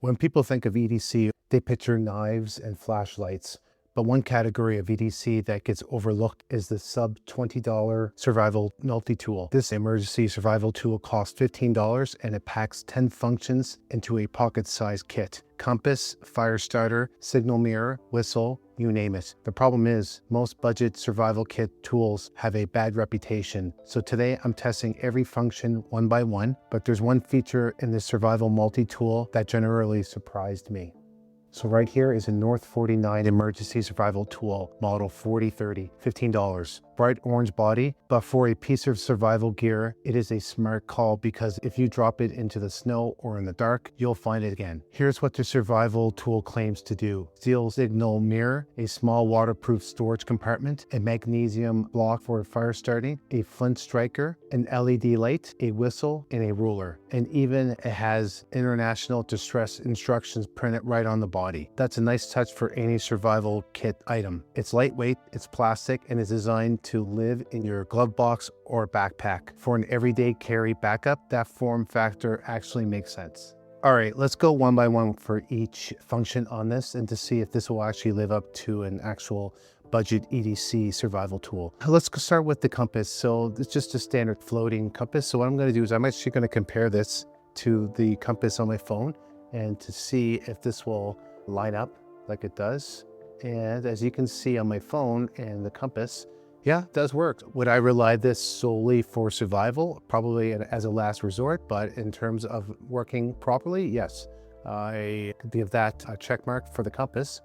When people think of EDC, they picture knives and flashlights. But one category of EDC that gets overlooked is the sub $20 survival multi-tool. This emergency survival tool costs $15 and it packs 10 functions into a pocket-sized kit. Compass, fire starter, signal mirror, whistle, you name it. The problem is most budget survival kit tools have a bad reputation. So today I'm testing every function one by one, but there's one feature in this survival multi-tool that generally surprised me. So right here is a North 49 emergency survival tool, model 4030, $15. Bright orange body, but for a piece of survival gear, it is a smart call because if you drop it into the snow or in the dark, you'll find it again. Here's what the survival tool claims to do. Steel signal mirror, a small waterproof storage compartment, a magnesium block for fire starting, a flint striker, an LED light, a whistle, and a ruler. And even it has international distress instructions printed right on the body. That's a nice touch for any survival kit item. It's lightweight, it's plastic, and is designed to live in your glove box or backpack. For an everyday carry backup, that form factor actually makes sense. All right, let's go one by one for each function on this and to see if this will actually live up to an actual budget EDC survival tool. Let's start with the compass. So it's just a standard floating compass. So what I'm going to do is I'm actually going to compare this to the compass on my phone and to see if this will line up like it does. And as you can see on my phone and the compass, yeah, it does work. Would I rely this solely for survival? Probably as a last resort, but in terms of working properly, yes. I could give that a check mark for the compass.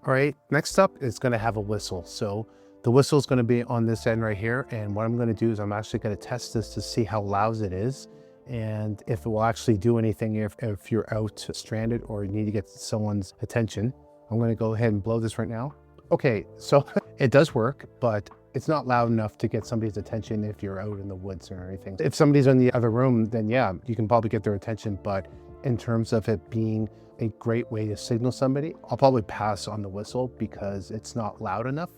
All right, next up, it's gonna have a whistle. So the whistle is gonna be on this end right here. And what I'm gonna do is I'm actually gonna test this to see how loud it is and if it will actually do anything if you're out stranded or you need to get someone's attention. I'm gonna go ahead and blow this right now. Okay, so it does work, but it's not loud enough to get somebody's attention if you're out in the woods or anything. If somebody's in the other room, then yeah, you can probably get their attention. But in terms of it being a great way to signal somebody, I'll probably pass on the whistle because it's not loud enough.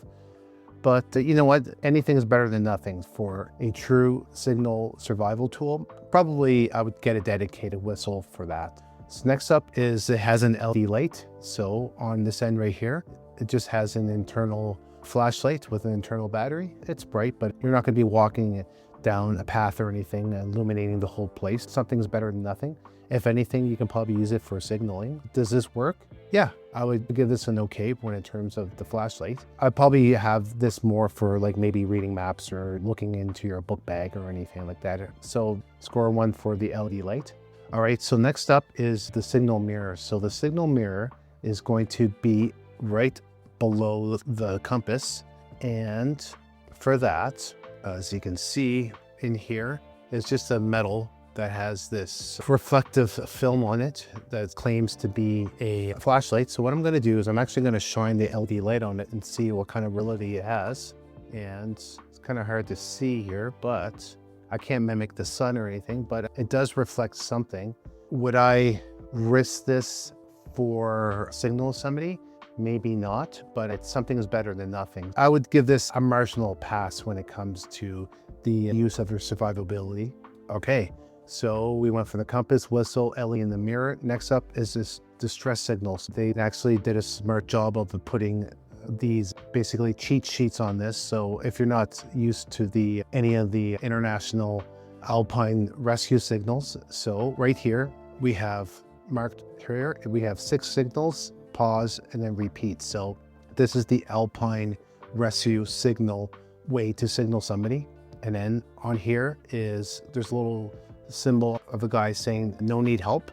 But you know what? Anything is better than nothing. For a true signal survival tool, probably I would get a dedicated whistle for that. So next up is it has an LED light. So on this end right here, it just has an internal flashlight with an internal battery. It's bright, but you're not going to be walking down a path or anything illuminating the whole place. Something's better than nothing. If anything, you can probably use it for signaling. Does this work? Yeah, I would give this an okay when in terms of the flashlight. I'd probably have this more for like maybe reading maps or looking into your book bag or anything like that. So score 1 for the LED light. All right, so next up is the signal mirror. So the signal mirror is going to be right below the compass. And for that, as you can see in here, it's just a metal that has this reflective film on it that claims to be a flashlight. So what I'm going to do is I'm actually going to shine the LED light on it and see what kind of reality it has. And it's kind of hard to see here, but I can't mimic the sun or anything, but it does reflect something. Would I risk this for signal somebody? Maybe not, but something is better than nothing. I would give this a marginal pass when it comes to the use of your survivability. Okay, so we went for the compass, whistle, LED in the mirror. Next up is this distress signals. They actually did a smart job of putting these basically cheat sheets on this. So if you're not used to any of the international alpine rescue signals, so right here we have marked here, we have 6 signals, pause, and then repeat. So this is the alpine rescue signal way to signal somebody. And then on here there's a little symbol of a guy saying no need help,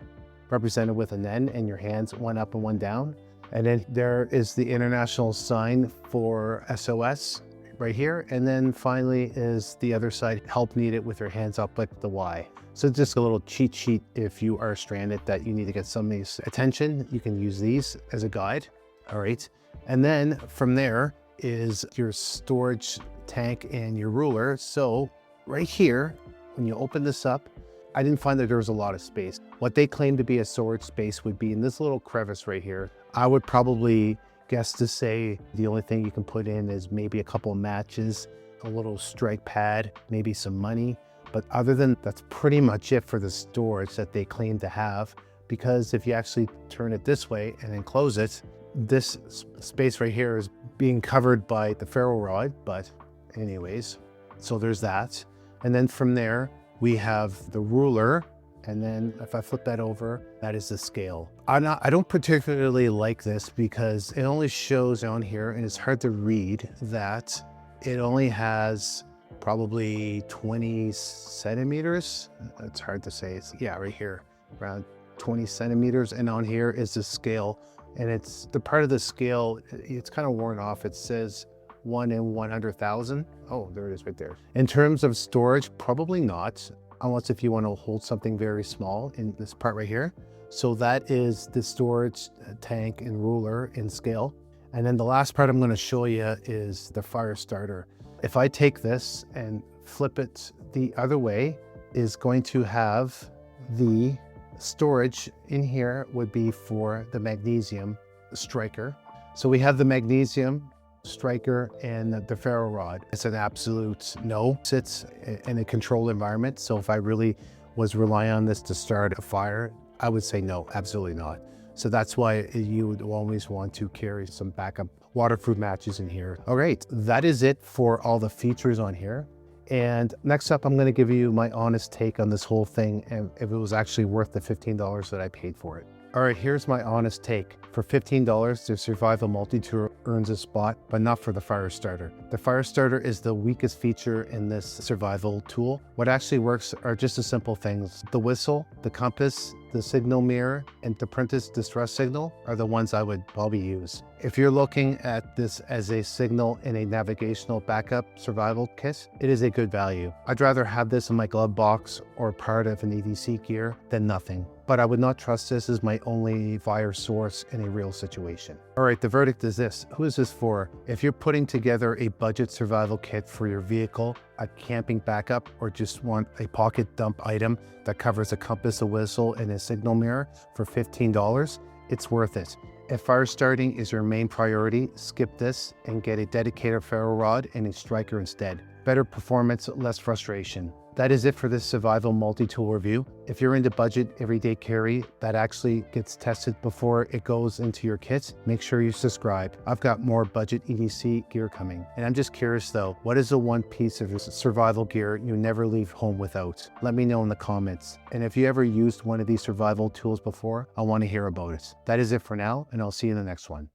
represented with an N and your hands one up and one down. And then there is the international sign for SOS right here. And then finally is the other side, help needed, with your hands up like the Y. So just a little cheat sheet if you are stranded that you need to get somebody's attention. You can use these as a guide. All right. And then from there is your storage tank and your ruler. So right here, when you open this up, I didn't find that there was a lot of space. What they claim to be a storage space would be in this little crevice right here. I would probably guess to say the only thing you can put in is maybe a couple of matches, a little strike pad, maybe some money. But other than that's pretty much it for the storage that they claim to have. because if you actually turn it this way and then close it, this space right here is being covered by the ferro rod. But anyways, so there's that. And then from there, we have the ruler. And then if I flip that over, that is the scale. I don't particularly like this because it only shows on here, and it's hard to read, that it only has probably 20 centimeters. It's hard to say. Yeah, right here, around 20 centimeters. And on here is the scale. And it's the part of the scale, it's kind of worn off. It says 1 in 100,000. Oh, there it is right there. In terms of storage, probably not, unless if you want to hold something very small in this part right here. So that is the storage tank and ruler in scale. And then the last part I'm going to show you is the fire starter. If I take this and flip it the other way, is going to have the storage in here would be for the magnesium striker. So we have the magnesium striker and the ferro rod. It's an absolute no. It sits in a controlled environment. So if I really was relying on this to start a fire, I would say no, absolutely not. So that's why you would always want to carry some backup waterproof matches in here. All right, that is it for all the features on here. And next up, I'm going to give you my honest take on this whole thing and if it was actually worth the $15 that I paid for it. All right, here's my honest take. For $15, the Survival Multi-Tool earns a spot, but not for the fire starter. The fire starter is the weakest feature in this survival tool. What actually works are just the simple things. The whistle, the compass, the signal mirror, and the Prentice distress signal are the ones I would probably use. If you're looking at this as a signal in a navigational backup survival kit, it is a good value. I'd rather have this in my glove box or part of an EDC gear than nothing. But I would not trust this as my only fire source in a real situation. All right, the verdict is this. Who is this for? If you're putting together a budget survival kit for your vehicle, a camping backup, or just want a pocket dump item that covers a compass, a whistle, and a signal mirror for $15, it's worth it. If fire starting is your main priority, skip this and get a dedicated ferro rod and a striker instead. Better performance, less frustration. That is it for this survival multi-tool review. If you're into budget everyday carry that actually gets tested before it goes into your kit, make sure you subscribe. I've got more budget EDC gear coming. And I'm just curious though, what is the one piece of survival gear you never leave home without? Let me know in the comments. And if you ever used one of these survival tools before, I want to hear about it. That is it for now, and I'll see you in the next one.